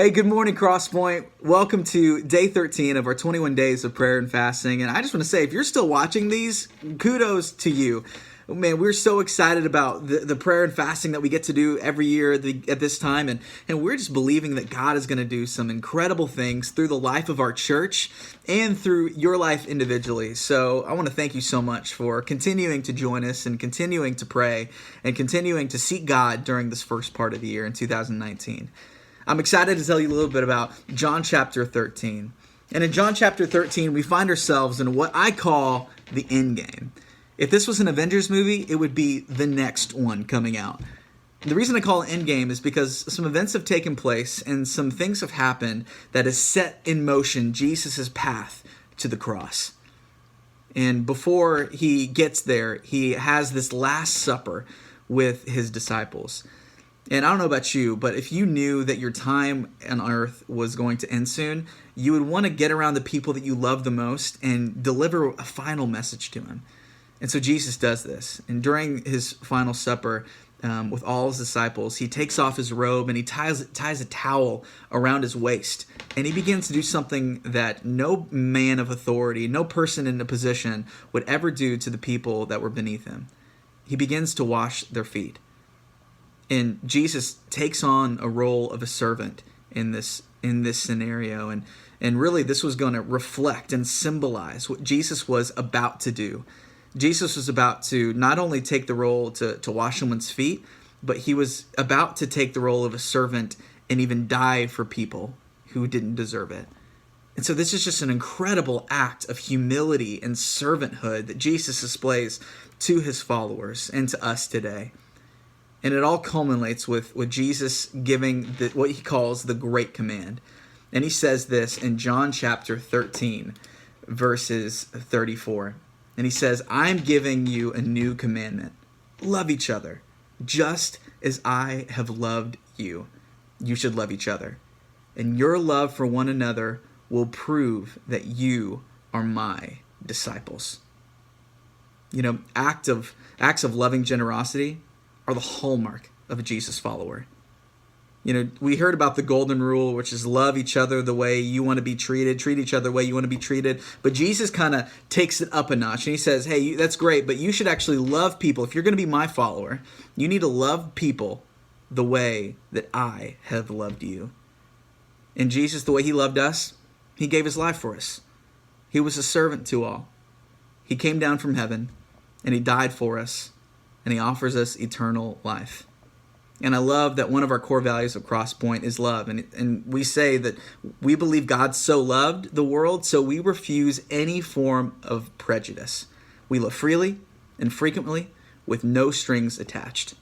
Hey, good morning, Crosspoint. Welcome to day 13 of our 21 days of prayer and fasting. And I just want to say, if you're still watching these, kudos to you. Man, we're so excited about the prayer and fasting that we get to do every year at this time. And we're just believing that God is going to do some incredible things through the life of our church and through your life individually. So I want to thank you so much for continuing to join us and continuing to pray and continuing to seek God during this first part of the year in 2019. I'm excited to tell you a little bit about John chapter 13. And in John chapter 13, we find ourselves in what I call the end game. If this was an Avengers movie, it would be the next one coming out. The reason I call it end game is because some events have taken place and some things have happened that has set in motion Jesus' path to the cross. And before he gets there, he has this Last Supper with his disciples. And I don't know about you, but if you knew that your time on earth was going to end soon, you would want to get around the people that you love the most and deliver a final message to them. And so Jesus does this. And during his final supper with all his disciples, he takes off his robe and he ties a towel around his waist. And he begins to do something that no man of authority, no person in a position would ever do to the people that were beneath him. He begins to wash their feet. And Jesus takes on a role of a servant in this scenario. And really this was going to reflect and symbolize what Jesus was about to do. Jesus was about to not only take the role to wash someone's feet, but he was about to take the role of a servant and even die for people who didn't deserve it. And so this is just an incredible act of humility and servanthood that Jesus displays to his followers and to us today. And it all culminates with Jesus giving what he calls the Great Command. And he says this in John chapter 13, verses 34. And he says, I'm giving you a new commandment. Love each other. Just as I have loved you, you should love each other. And your love for one another will prove that you are my disciples. You know, acts of loving generosity are the hallmark of a Jesus follower. You know, we heard about the golden rule, which is love each other the way you want to be treated, treat each other the way you want to be treated. But Jesus kind of takes it up a notch and he says, hey, that's great, but you should actually love people. If you're going to be my follower, you need to love people the way that I have loved you. And Jesus, the way he loved us, he gave his life for us. He was a servant to all. He came down from heaven and he died for us. And he offers us eternal life. And I love that one of our core values of Crosspoint is love. And we say that we believe God so loved the world, so we refuse any form of prejudice. We love freely and frequently with no strings attached.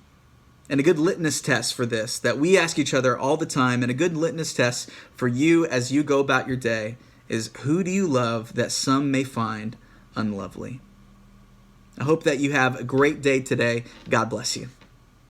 And a good litmus test for this, that we ask each other all the time, and a good litmus test for you as you go about your day is, who do you love that some may find unlovely? I hope that you have a great day today. God bless you.